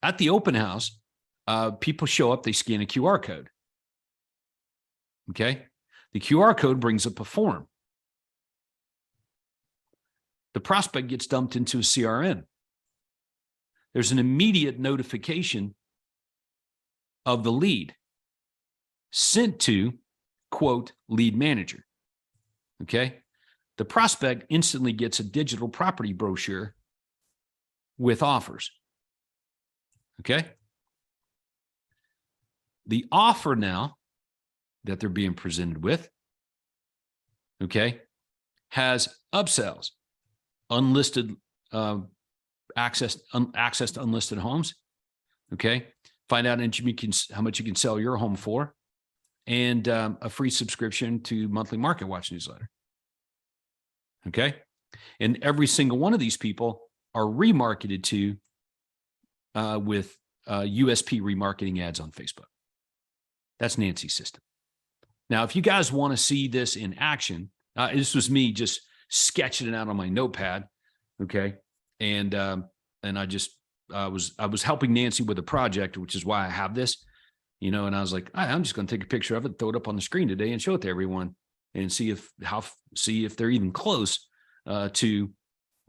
at the open house, people show up, they scan a QR code. Okay. The QR code brings up a form. The prospect gets dumped into a CRM. There's an immediate notification of the lead sent to, quote, lead manager. Okay. The prospect instantly gets a digital property brochure with offers. Okay. The offer now that they're being presented with, okay, has upsells, unlisted access to unlisted homes. Okay. Find out how much you can sell your home for, and a free subscription to monthly Market Watch newsletter. Okay. And every single one of these people are remarketed to with USP remarketing ads on Facebook. That's Nancy's system. Now, if you guys want to see this in action, this was me just sketching it out on my notepad. Okay. And I was helping Nancy with a project, which is why I have this, and I was like, I'm just going to take a picture of it, throw it up on the screen today and show it to everyone and see if they're even close to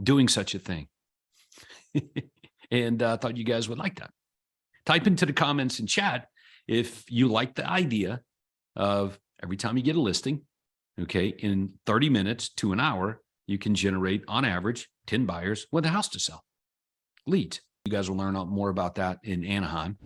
doing such a thing. And I thought you guys would like that. Type into the comments and chat if you like the idea of every time you get a listing, okay, in 30 minutes to an hour, you can generate on average 10 buyers with a house to sell. Leads. You guys will learn more about that in Anaheim.